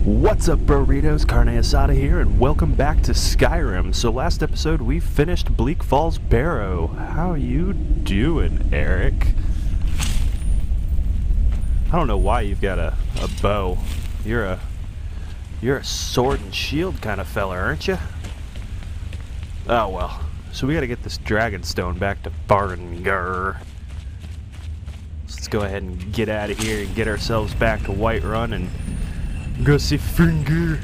What's up, Bro-rittos? Carnae Assada here, and welcome back to Skyrim. So last episode we finished Bleak Falls Barrow. How you doing, Eric? I don't know why you've got a bow. You're a sword and shield kind of fella, aren't you? Oh well. So we gotta get this dragon stone back to Falskaar. Let's go ahead and get out of here and get ourselves back to Whiterun and go see Falskaar.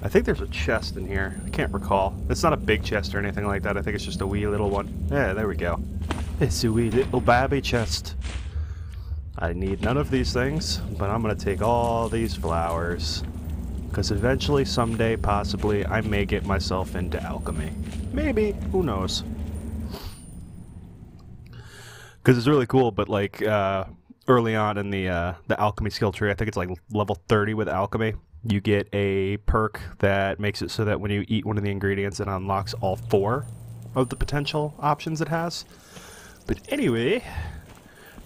I think there's a chest in here. I can't recall. It's not a big chest or anything like that. I think it's just a wee little one. Yeah, there we go. It's a wee little baby chest. I need none of these things, but I'm gonna take all these flowers. Because eventually, someday, possibly, I may get myself into alchemy. Maybe. Who knows? Because it's really cool, but like early on in the alchemy skill tree, I think it's like level 30 with alchemy, you get a perk that makes it so that when you eat one of the ingredients, it unlocks all 4 of the potential options it has. But anyway,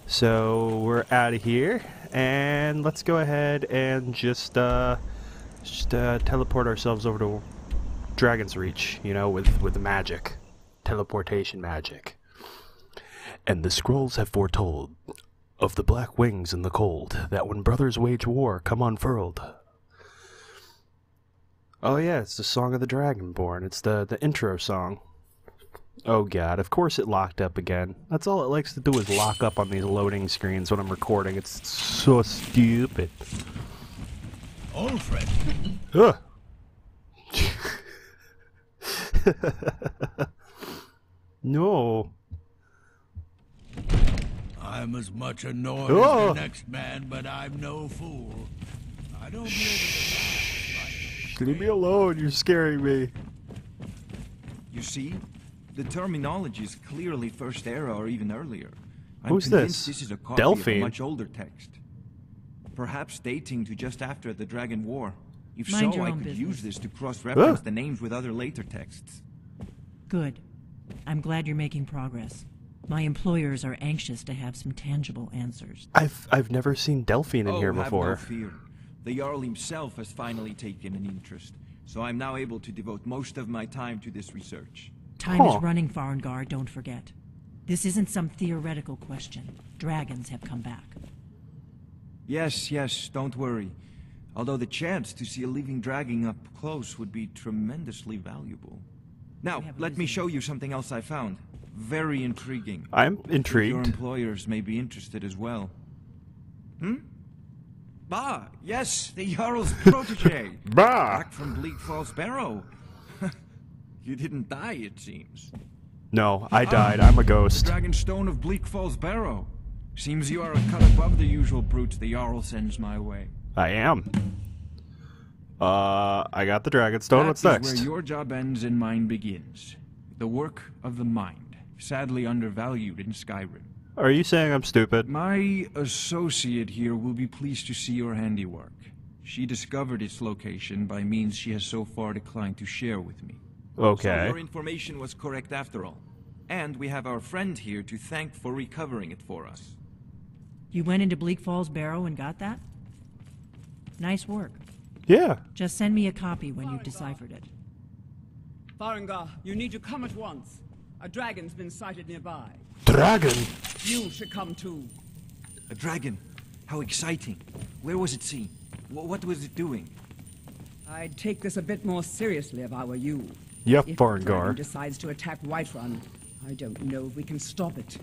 so we're out of here, and let's go ahead and just teleport ourselves over to Dragon's Reach, you know, with the magic. Teleportation magic. And the scrolls have foretold of the black wings in the cold, that when brothers wage war come unfurled. Oh yeah, it's the Song of the Dragonborn. It's the intro song. Oh god, of course it locked up again. That's all it likes to do is lock up on these loading screens when I'm recording. It's so stupid. Alfred. Ugh. No. I'm as much annoyed as the next man, but I'm no fool. I don't know the Leave me alone, you're scaring me. You see? The terminology is clearly First Era or even earlier. I'm Who's convinced this? This is a copy Delphine? of a much older text. Perhaps dating to just after the Dragon War. If Mind so, your I own could business. use this to cross-reference the names with other later texts. Good. I'm glad you're making progress. My employers are anxious to have some tangible answers. I've never seen Delphine in here have before. no fear. The Jarl himself has finally taken an interest, so I'm now able to devote most of my time to this research. Time is running, Falskaar, don't forget. This isn't some theoretical question. Dragons have come back. Yes, don't worry. Although the chance to see a living dragon up close would be tremendously valuable. Now, let me show you something else I found. Very intriguing. I'm intrigued. Your employers may be interested as well. Ah, yes, the Jarl's protege. Bah! Back from Bleak Falls Barrow. You didn't die, it seems. No, I died. I'm a ghost. Dragon Stone of Bleak Falls Barrow. Seems you are a cut above the usual brutes the Jarl sends my way. I am. I got the dragon stone. What's That next? is where your job ends and mine begins. The work of the mind, sadly undervalued in Skyrim. Are you saying I'm stupid? My associate here will be pleased to see your handiwork. She discovered its location by means she has so far declined to share with me. Okay. So your information was correct after all. And we have our friend here to thank for recovering it for us. You went into Bleak Falls Barrow and got that? Nice work. Yeah. Just send me a copy when you've deciphered it. Falskaar, you need to come at once. A dragon's been sighted nearby. Dragon? You should come too. A dragon? How exciting. Where was it seen? What was it doing? I'd take this a bit more seriously if I were you. Yep, If the dragon Falskaar. decides to attack Whiterun, I don't know if we can stop it.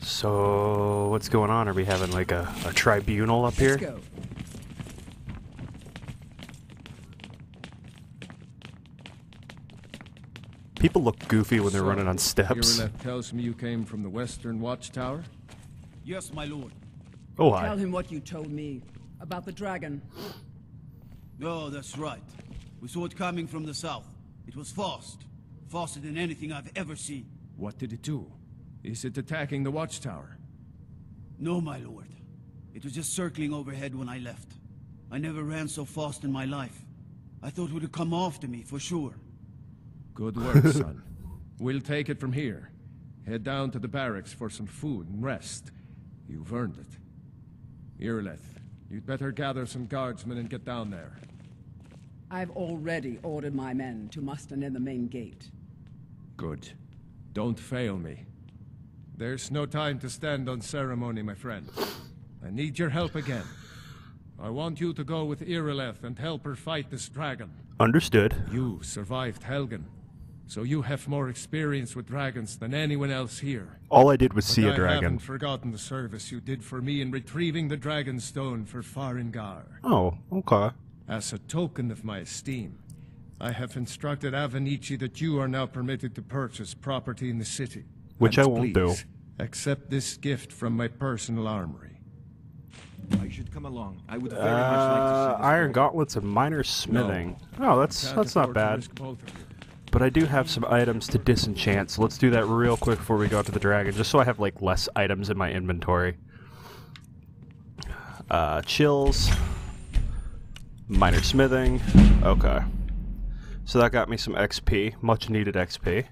So, what's going on? Are we having like a tribunal up here? Let's go. People look goofy when they're running on steps. Irileth tells me you came from the Western Watchtower? Yes, my lord. Oh, Tell hi. him what you told me about the dragon. Oh, that's right. We saw it coming from the south. It was fast. Faster than anything I've ever seen. What did it do? Is it attacking the Watchtower? No, my lord. It was just circling overhead when I left. I never ran so fast in my life. I thought it would have come after me, for sure. Good work, son. We'll take it from here. Head down to the barracks for some food and rest. You've earned it. Irileth, you'd better gather some guardsmen and get down there. I've already ordered my men to muster near the main gate. Good. Don't fail me. There's no time to stand on ceremony, my friend. I need your help again. I want you to go with Irileth and help her fight this dragon. Understood. You survived Helgen, so you have more experience with dragons than anyone else here. All I did was see a I dragon. haven't forgotten the service you did for me in retrieving the dragon stone for Falskaar. Oh, okay. As a token of my esteem, I have instructed Avanicci that you are now permitted to purchase property in the city. Which And I won't do. please, accept this gift from my personal armory. I should come along. I would very much like to see this Iron world. gauntlets and minor smithing. Oh, that's Can't not afford to bad. risk both of you. But I do have some items to disenchant, so let's do that real quick before we go to the dragon, just so I have like less items in my inventory. Chills. Minor smithing. Okay. So that got me some XP, much needed XP.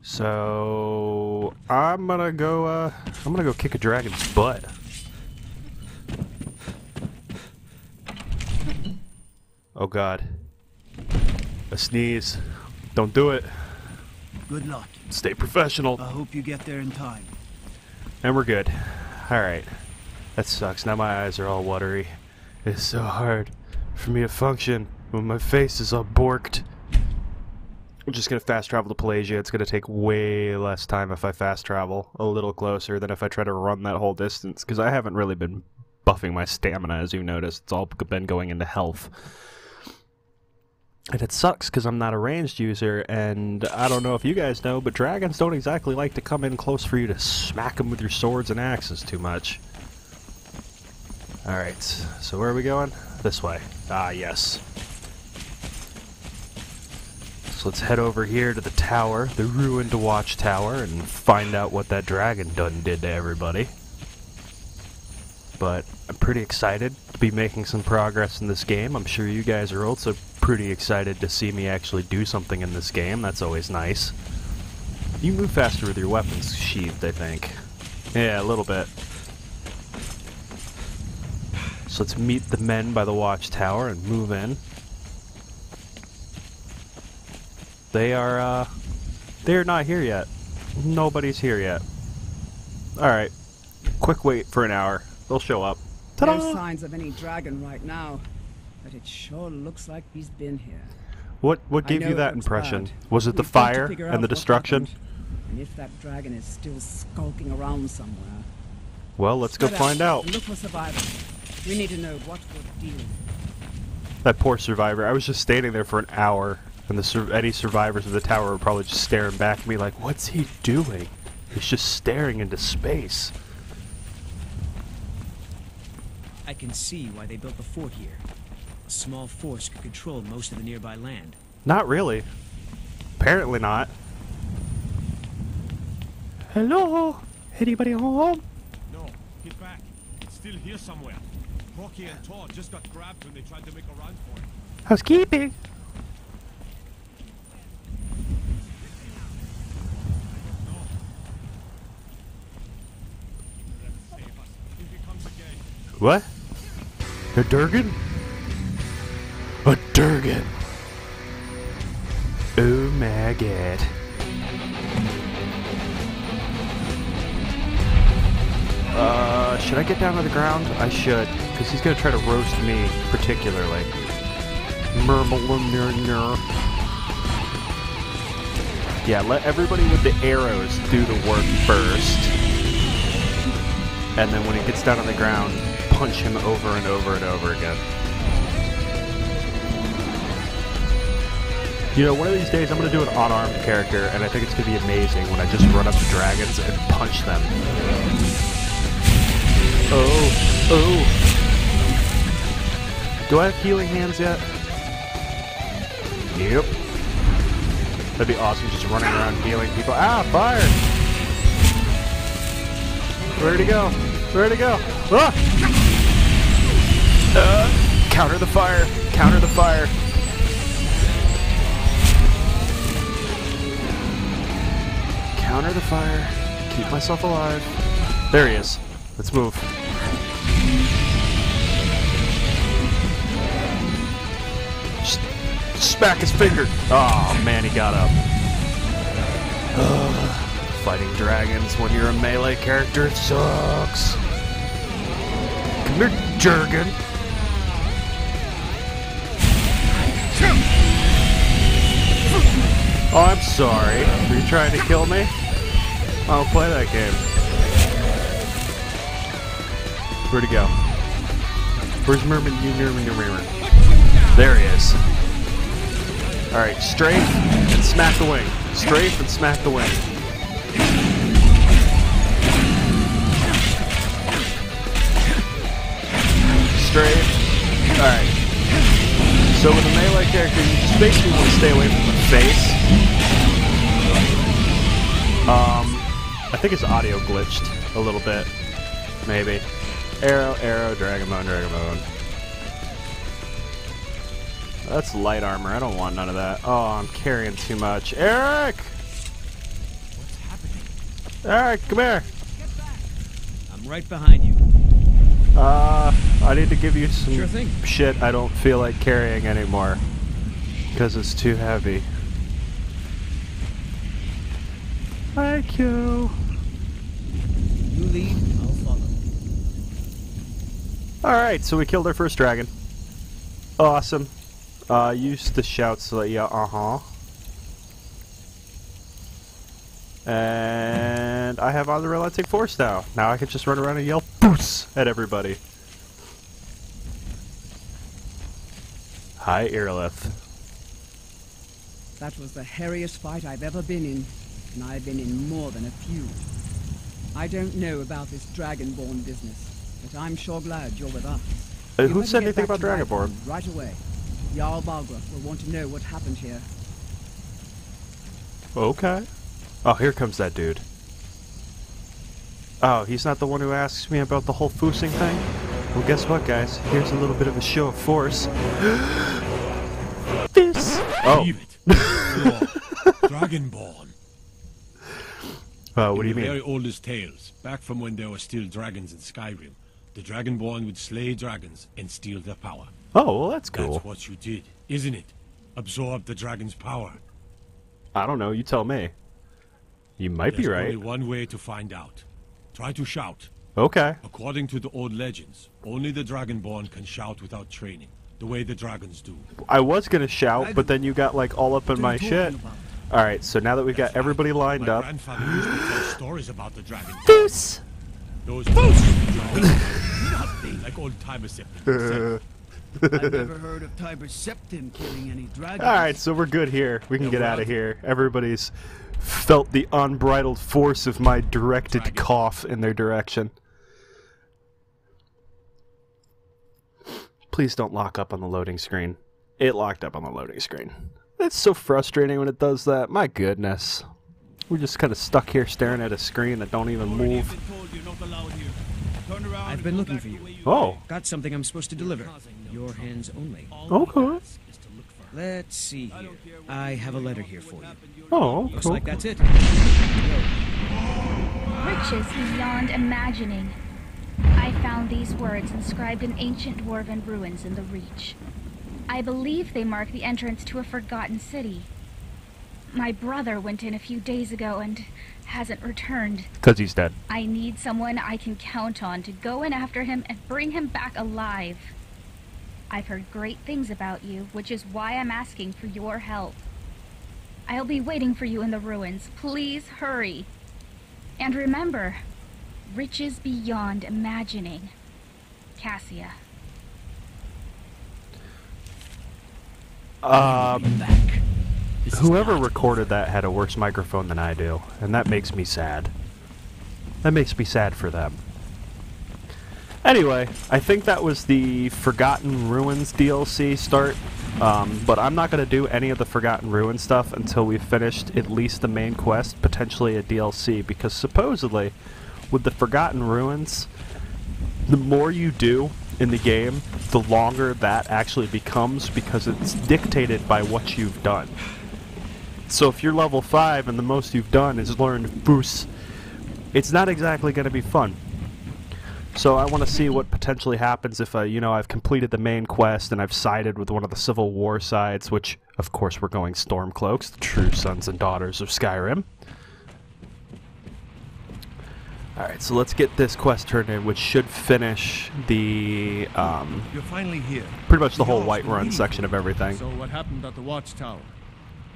So I'm gonna go kick a dragon's butt. Oh god. A sneeze. Don't do it. Good luck. Stay professional. I hope you get there in time. And we're good. Alright. That sucks. Now my eyes are all watery. It's so hard for me to function when my face is all borked. I'm just gonna fast travel to Pelagia. It's gonna take way less time if I fast travel a little closer than if I try to run that whole distance, because I haven't really been buffing my stamina, as you noticed. It's all been going into health. And it sucks because I'm not a ranged user, and I don't know if you guys know, but dragons don't exactly like to come in close for you to smack them with your swords and axes too much. Alright, so where are we going? This way. Ah, yes. So let's head over here to the tower, the ruined watchtower, and find out what that dragon done did to everybody. But I'm pretty excited to be making some progress in this game. I'm sure you guys are also pretty excited to see me actually do something in this game. That's always nice. You move faster with your weapons sheathed, I think. Yeah, a little bit. So let's meet the men by the watchtower and move in. They're not here yet. Nobody's here yet. Alright. Quick wait for an hour. They'll show up. Ta-da! No signs of any dragon right now, but it sure looks like he's been here. What I gave know you it that looks impression? bad. Was it the We've got to fire figure out and the what destruction? happened, and if that dragon is still skulking around somewhere. Well, let's go Spread find out. and look for survivors. We need to know what we're dealing with. That poor survivor. I was just standing there for an hour, and any survivors of the tower were probably just staring back at me like, what's he doing? He's just staring into space. I can see why they built the fort here. A small force could control most of the nearby land. Not really. Apparently not. Hello? Anybody home? No, get back. It's still here somewhere. Rocky and Todd just got grabbed when they tried to make a run for it. Housekeeping. Save us. If he comes again. What? A Durgan? A Durgan. Oh my god. Should I get down to the ground? I should, because he's gonna try to roast me, particularly. Yeah, let everybody with the arrows do the work first. And then when he gets down on the ground, punch him over and over and over again. You know, one of these days I'm going to do an unarmed character, and I think it's going to be amazing when I just run up to dragons and punch them. Oh. Do I have healing hands yet? Yep. That'd be awesome, just running around healing people. Ah, fire! Where'd he go? Where'd he go? Ah! Counter the fire! Counter the fire! counter the fire, keep myself alive. There he is. Let's move. Just smack his finger. Oh man, he got up. Fighting dragons when you're a melee character sucks. Come here, Jurgen. Oh, I'm sorry. Were you trying to kill me? I don't play that game. Where'd he go? Where's Merman? There he is. Alright, strafe and smack the wing. Strafe and smack the wing. Strafe. Alright. So with a melee character, you just basically want to stay away from the face. I think his audio glitched a little bit. Maybe. Arrow, arrow, dragon bone, dragon bone. That's light armor. I don't want none of that. Oh, I'm carrying too much. Eric! What's happening? Eric, come here. I'm right behind you. I need to give you some Sure thing. shit I don't feel like carrying anymore. Because it's too heavy. Thank you. You lead, I'll follow. Alright, so we killed our first dragon. Awesome. Use the shouts to let you And I have unrelenting force now. Now I can just run around and yell Buhtz at everybody. Hi, Irilith. That was the hairiest fight I've ever been in, and I've been in more than a few. I don't know about this Dragonborn business, but I'm sure glad you're with us. Who You said better get anything back about to Dragonborn? Redone right away. Jarl Balgruuf will want to know what happened here. Okay. Oh, here comes that dude. Oh, he's not the one who asks me about the whole foosing thing? Well, guess what, guys? Here's a little bit of a show of force. This! Oh. Believe it. Dragonborn. What do you In the very mean? oldest tales, back from when there were still dragons in Skyrim, the Dragonborn would slay dragons and steal their power. Oh, well, that's cool. That's what you did, isn't it? Absorb the dragon's power. I don't know. You tell me. You might be There's right. only one way to find out. Try to shout. Okay. According to the old legends, only the Dragonborn can shout without training, the way the dragons do. I was gonna shout, but then you got like all up in my shit. Alright, so now that we've got everybody lined My up. grandfather used to tell stories about the dragon. Foos! Those like old timer I've never heard of Tiber Septim killing any dragons. Alright, so we're good here. We can get out of here. Everybody's felt the unbridled force of my directed cough in their direction. Please don't lock up on the loading screen. It locked up on the loading screen. It's so frustrating when it does that. My goodness. We're just kind of stuck here staring at a screen that don't even move. I've been looking for you. Oh. Got something I'm supposed to deliver. Your hands only. Okay. Let's see here. I have a letter here for you. Oh, Looks cool. like that's it. Riches beyond imagining. I found these words inscribed in ancient dwarven ruins in the Reach. I believe they mark the entrance to a forgotten city. My brother went in a few days ago and hasn't returned. 'Cause he's dead. I need someone I can count on to go in after him and bring him back alive. I've heard great things about you, which is why I'm asking for your help. I'll be waiting for you in the ruins. Please hurry. And remember, riches beyond imagining. Cassia. Whoever recorded that had a worse microphone than I do, and that makes me sad. That makes me sad for them. Anyway, I think that was the Forgotten Ruins DLC start, but I'm not going to do any of the Forgotten Ruins stuff until we've finished at least the main quest, potentially a DLC, because supposedly, with the Forgotten Ruins, the more you do in the game, the longer that actually becomes, because it's dictated by what you've done. So if you're level 5 and the most you've done is learn Buhtz, it's not exactly going to be fun. So I want to see what potentially happens if, you know, I've completed the main quest and I've sided with one of the Civil War sides, which, of course, we're going Stormcloaks, the true sons and daughters of Skyrim. Alright, so let's get this quest turned in, which should finish the, You're finally here. pretty much the whole Whiterun section of everything. So what happened at the watchtower?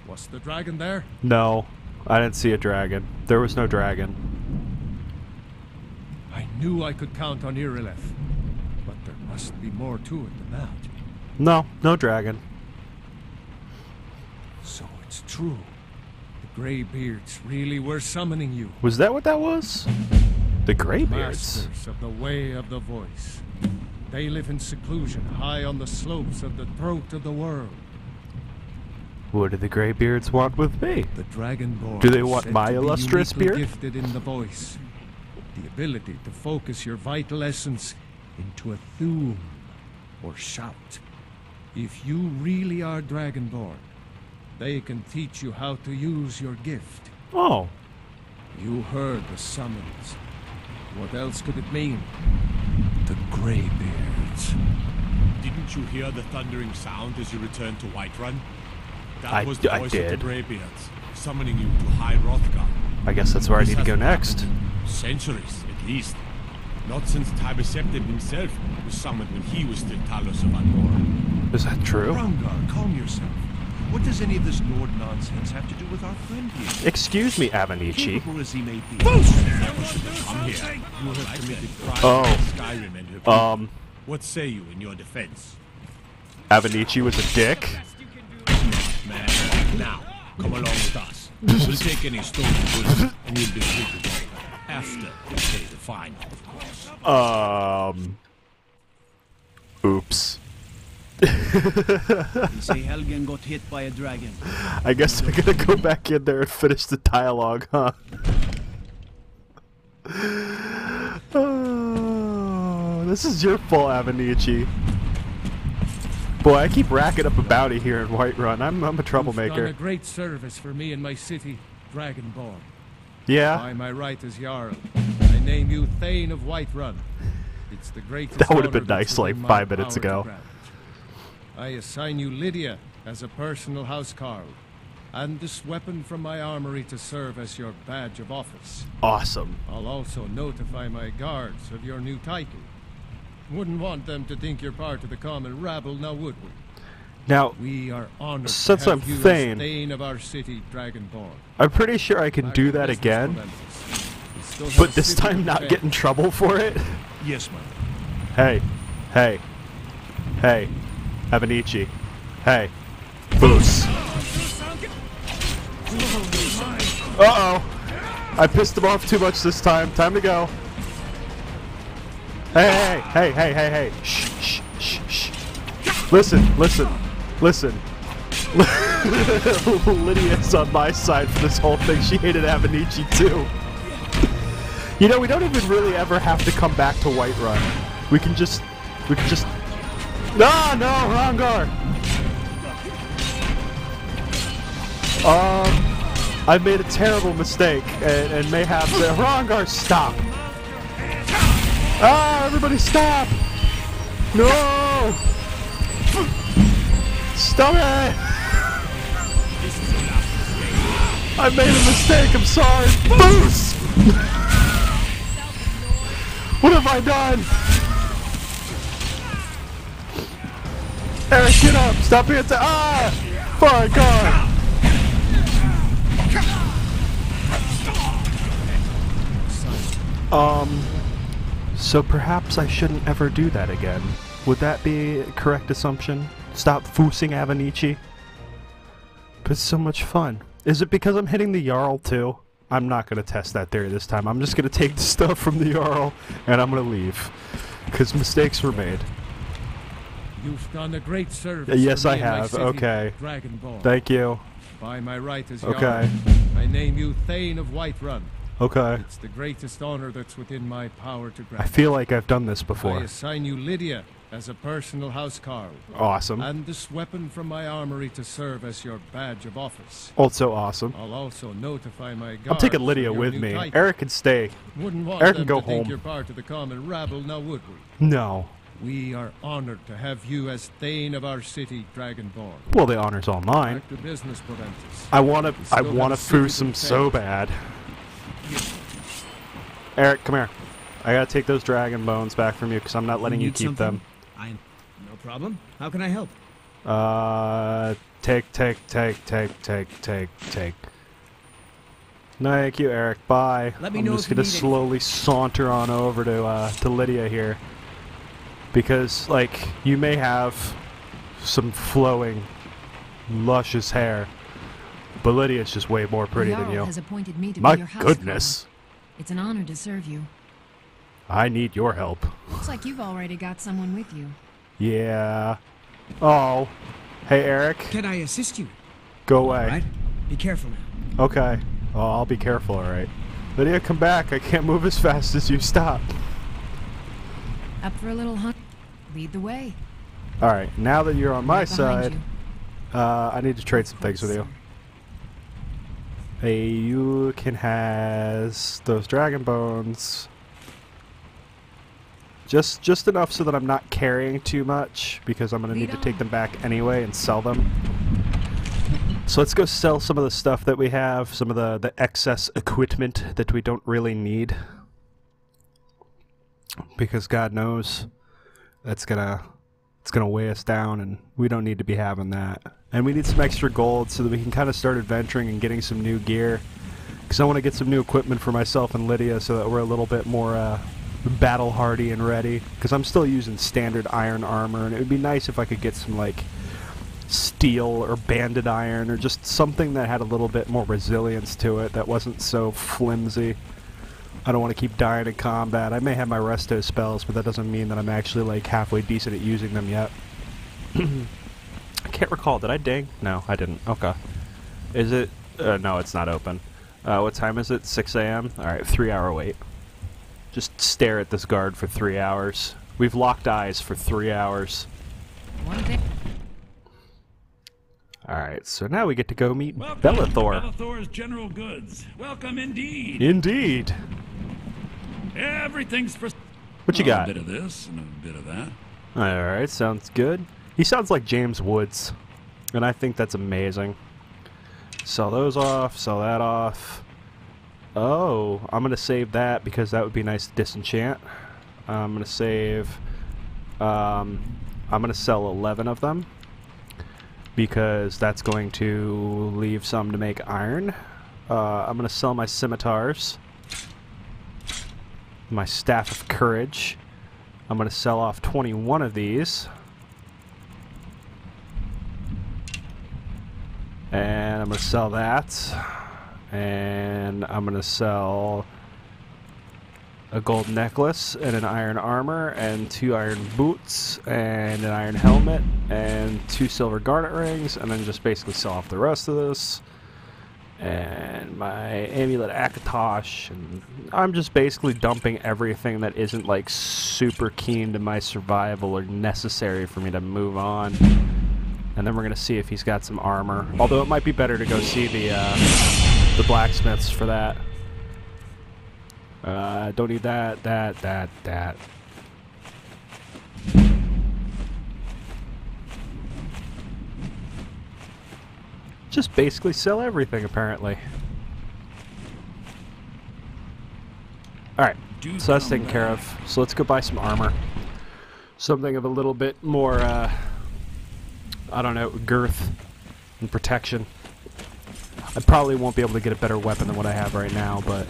Was the dragon there? No, I didn't see a dragon. There was no dragon. I knew I could count on Irileth, but there must be more to it than that. No, no dragon. So it's true. The Greybeards really were summoning you. Was that what that was? The Greybeards. Masters of the Way of the Voice. They live in seclusion, high on the slopes of the throat of the world. What do the Greybeards want with me? The Dragonborn. Do they want said my to be illustrious uniquely beard? Gifted in the voice, the ability to focus your vital essence into a thum or shout. If you really are Dragonborn, they can teach you how to use your gift. Oh. You heard the summons. What else could it mean? The Greybeards. Didn't you hear the thundering sound as you returned to Whiterun? That I was the voice of the did. Greybeards, summoning you to High Hrothgar. I guess that's where I This need to go hasn't next. happened in centuries, at least. Not since Tibeseptim himself was summoned when he was still Talos of Anmor. Is that true? Hrongar, calm yourself. What does any of this Nord nonsense have to do with our friend here? Excuse me, Avanicci. Capable as he may be. Come here. You have committed crimes in Skyrim and her people. What say you in your defense? Avanicci was a dick. Man, now, come along with us. We'll take any stolen goods and you'll be free to go. After we pay the fine, of course. Oops. They say Helgen got hit by a dragon. I guess I gotta go back in there and finish the dialogue, huh? Oh, this is your fault, Avanicci. Boy, I keep racking up a bounty here in Whiterun. I'm a You've troublemaker. done a great service for me and my city, Dragonborn. Yeah? By my right as Jarl, I name you Thane of Whiterun. It's the greatest That would have been honor that's nice, like, within my 5 minutes power to ago. grant. I assign you Lydia as a personal housecarl, and this weapon from my armory to serve as your badge of office. Awesome. I'll also notify my guards of your new title. Wouldn't want them to think you're part of the common rabble, now would we? Now, We are honored since to I'm have you Thane, as Thane of our city, Dragonborn. I'm pretty sure I can do that again, but this time not get in trouble for it. Yes, my Hey, hey, hey, Avanicci, hey, Buhtz. Uh-oh, I pissed him off too much this time. Time to go. Hey, hey, hey, hey, hey, hey. Shh, shh, shh, shh. Listen, listen, listen. Lydia's on my side for this whole thing. She hated Avanicci too. You know, we don't even really ever have to come back to Whiterun. We can just... No, no, Hrongar! I've made a terrible mistake and may have to... Hrongar, stop! Ah, everybody stop! No! Stop it! I made a mistake, I'm sorry. Buhtz! What have I done? Eric, get up! Stop being fine, God! So perhaps I shouldn't ever do that again. Would that be a correct assumption? Stop foosing Avanicci? But it's so much fun. Is it because I'm hitting the Jarl too? I'm not going to test that theory this time. I'm just going to take the stuff from the Jarl and I'm going to leave. Because mistakes were made. You've done a great service. Yes, for me I and my have. city, Okay. Dragonborn. Thank you. By my right as Okay. Jarl, I name you Thane of Whiterun. Okay. It's the greatest honor that's within my power to grant. I feel like I've done this I before. assign you Lydia as a personal housecarl. Awesome. And this weapon from my armory to serve as your badge of office. Also awesome. I'll also notify my guards. I'm taking Lydia of your with new me. title. Eric can stay. Wouldn't want Eric them can go to think home. you're part of the common rabble, now would we? No. We are honored to have you as Thane of our city, Dragonborn. Well, the honor's all mine. Back to business, Bro-rittos. I wanna still have a foo citizen some so faith. bad. Eric, come here. I gotta take those dragon bones back from you because I'm not letting you need keep something? them. No problem. How can I help? Take. Thank you, Eric. Bye. Let me I'm know just if you gonna need slowly saunter on over to Lydia here, because like you may have some flowing, luscious hair, but Lydia's just way more pretty The than Jarl you. has appointed me to My be your goodness, housecarl. It's an honor to serve you. I need your help. Looks like you've already got someone with you. Yeah. Oh. Hey, Eric. Can I assist you? Go away. All right. Be careful now. Okay. Oh, I'll be careful, alright. Lydia, come back. I can't move as fast as you. Stop. Up for a little hunt? Lead the way. Alright, now that you're on my Right behind side, you. I need to trade some things with you. Hey, you can has those dragon bones. Just enough so that I'm not carrying too much, because I'm going to need to take them back anyway and sell them. So let's go sell some of the stuff that we have, some of the excess equipment that we don't really need. Because God knows it's gonna weigh us down, and we don't need to be having that. And we need some extra gold so that we can kind of start adventuring and getting some new gear. Because I want to get some new equipment for myself and Lydia so that we're a little bit more battle hardy and ready. Because I'm still using standard iron armor, and it would be nice if I could get some like steel or banded iron or just something that had a little bit more resilience to it, that wasn't so flimsy. I don't want to keep dying in combat. I may have my resto spells, but that doesn't mean that I'm actually like halfway decent at using them yet. I can't recall. Did I ding? No, I didn't. Okay. Is it? No, it's not open. What time is it? 6 a.m.? Alright, 3-hour wait. Just stare at this guard for 3 hours. We've locked eyes for 3 hours. One thing. Alright, so now we get to go meet Welcome Bellathor. to Bellathor's General Goods. Welcome indeed. Indeed. Everything's for... What you got? A bit of this and a bit of that. Alright, sounds good. He sounds like James Woods, and I think that's amazing. Sell those off, sell that off. Oh, I'm going to save that because that would be nice to disenchant. I'm going to save... I'm going to sell 11 of them, because that's going to leave some to make iron. I'm going to sell my scimitars, my staff of courage. I'm going to sell off 21 of these. And I'm going to sell that. And I'm going to sell a gold necklace and an iron armor and 2 iron boots and an iron helmet and 2 silver garnet rings, and then just basically sell off the rest of this. And my amulet Akatosh, and I'm just basically dumping everything that isn't like super keen to my survival or necessary for me to move on. And then we're gonna see if he's got some armor. Although it might be better to go see the blacksmiths for that. Don't need that. Just basically sell everything, apparently. Alright, so that's taken care of. So let's go buy some armor. Something of a little bit more, I don't know, girth and protection. I probably won't be able to get a better weapon than what I have right now, but...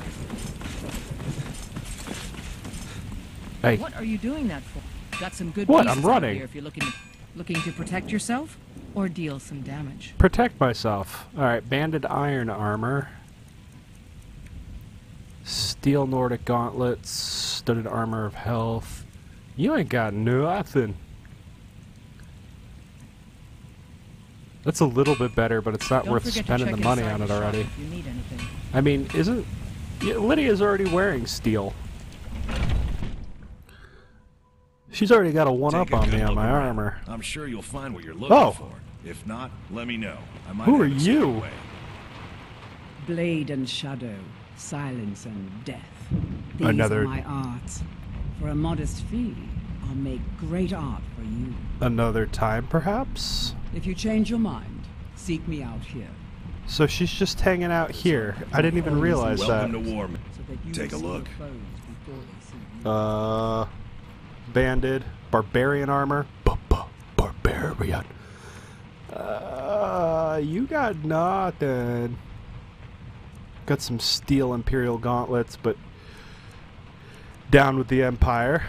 Hey. What are you doing that for? Got some good What? pieces I'm out running. here if you're looking to protect yourself or deal some damage. Protect myself. Alright, banded iron armor. Steel Nordic gauntlets. Studded armor of health. You ain't got nothing. That's a little bit better, but it's not Don't worth forget to spending check the money inside on it the shop already. if you need anything. I mean, isn't Yeah, Lydia's already wearing steel. She's already got a one-up on me on my armor. I'm sure you'll find what you're looking for. If not, let me know. I might Who have are it you? squared away. Blade and shadow, silence and death. These Another- are my arts. For a modest fee, I'll make great art for you. Another time, perhaps? If you change your mind, seek me out here. So she's just hanging out here. I didn't even realize Welcome that. to war. So that you Take a will see look. your foes before they see you. Banded. Barbarian armor. Barbarian. You got nothing. Got some steel Imperial gauntlets, but down with the Empire.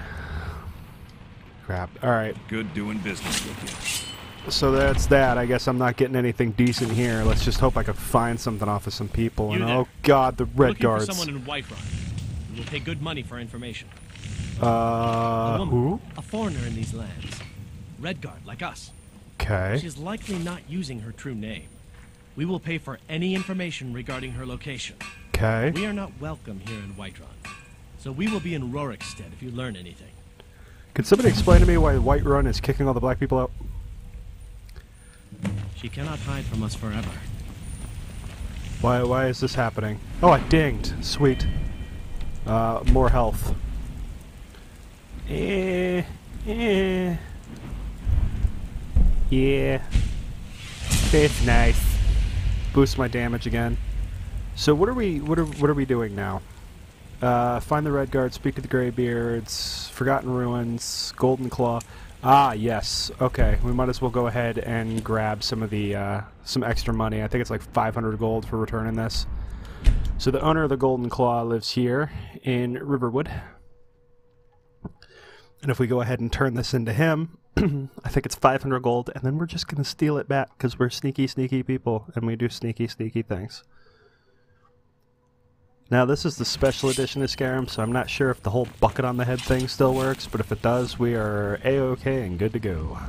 Crap. Alright. Good doing business with you. So that's that. I guess I'm not getting anything decent here. Let's just hope I can find something off of some people. And oh god, the red Looking guards. for someone in Whiterun. We will pay good money for information. A woman, who? A foreigner in these lands. Redguard, like us. Okay. She's likely not using her true name. We will pay for any information regarding her location. Okay. We are not welcome here in Whiterun, so we will be in Rorikstead if you learn anything. Could somebody explain to me why Whiterun is kicking all the black people out? She cannot hide from us forever. Why is this happening? Oh, I dinged. Sweet. More health. Yeah. That's nice. Boost my damage again. So what are we doing now? Find the Red Guard, speak to the Greybeards, Forgotten Ruins, Golden Claw. Ah, yes. Okay, we might as well go ahead and grab some of the some extra money. I think it's like 500 gold for returning this. So the owner of the Golden Claw lives here in Riverwood. And if we go ahead and turn this into him, I think it's 500 gold, and then we're just going to steal it back because we're sneaky, sneaky people, and we do sneaky, sneaky things. Now, this is the special edition of Skyrim, so I'm not sure if the whole bucket on the head thing still works, but if it does, we are A-OK and good to go.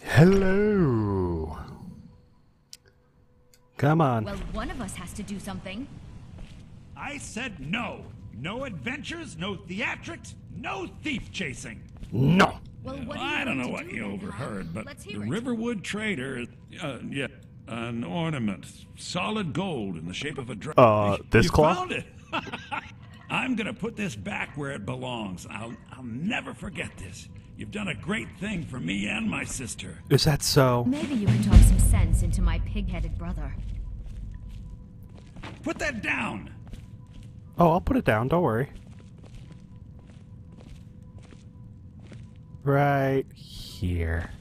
Hello! Come on. Well, one of us has to do something. I said no. No adventures, no theatrics, no thief chasing. No. Well, what I don't know what do you then, overheard, but Let's the hear it. Riverwood trader, yeah, an ornament, solid gold in the shape of a This you claw? found it. I'm gonna put this back where it belongs. I'll never forget this. You've done a great thing for me and my sister. Is that so? Maybe you can talk some sense into my pig-headed brother. Put that down. Oh, I'll put it down, don't worry. Right here.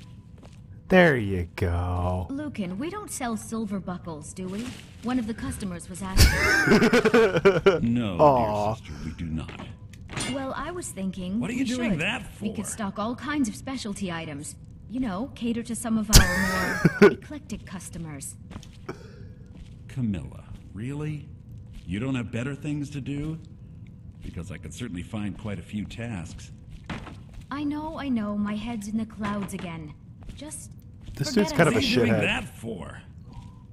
There you go. Lucan, we don't sell silver buckles, do we? One of the customers was asking. No, Aw. dear sister, we do not. Well, I was thinking. What are you we doing should. that We for? could stock all kinds of specialty items. You know, cater to some of our more eclectic customers. Camilla, really? You don't have better things to do? Because I could certainly find quite a few tasks. I know, my head's in the clouds again. Just This forget dude's kind of a What are you doing shithead. that for?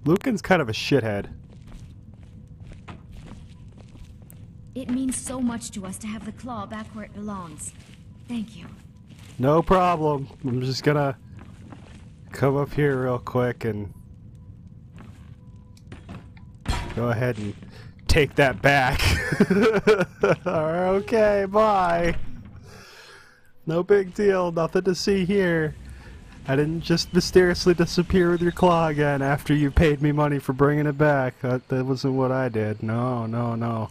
Lucan's kind of a shithead. It means so much to us to have the claw back where it belongs. Thank you. No problem. I'm just gonna come up here real quick and go ahead and take that back. Okay, bye. No big deal. Nothing to see here. I didn't just mysteriously disappear with your claw again after you paid me money for bringing it back. That wasn't what I did. No, no, no.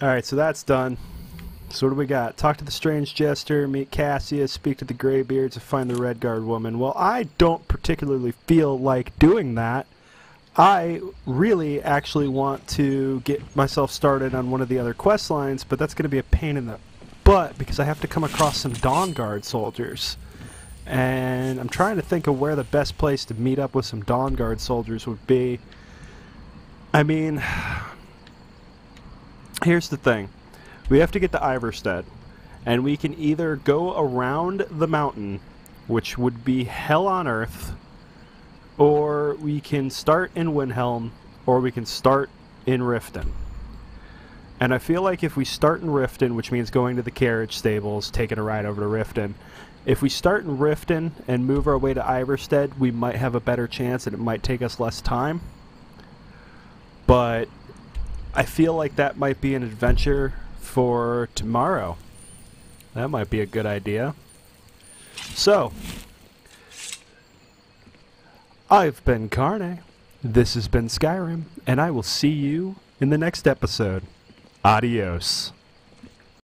Alright, so that's done. So what do we got? Talk to the strange jester, meet Cassius, speak to the Greybeards, and find the Red Guard woman. Well, I don't particularly feel like doing that. I really actually want to get myself started on one of the other quest lines, but that's going to be a pain in the butt because I have to come across some Dawn Guard soldiers. And I'm trying to think of where the best place to meet up with some Dawn Guard soldiers would be. I mean, here's the thing. We have to get to Iverstead, and we can either go around the mountain, which would be hell on earth, or we can start in Windhelm, or we can start in Riften. And I feel like if we start in Riften, which means going to the carriage stables, taking a ride over to Riften, if we start in Riften and move our way to Iverstead, we might have a better chance and it might take us less time. But I feel like that might be an adventure for tomorrow. That might be a good idea. So, I've been Carnae, this has been Skyrim, and I will see you in the next episode. Adios.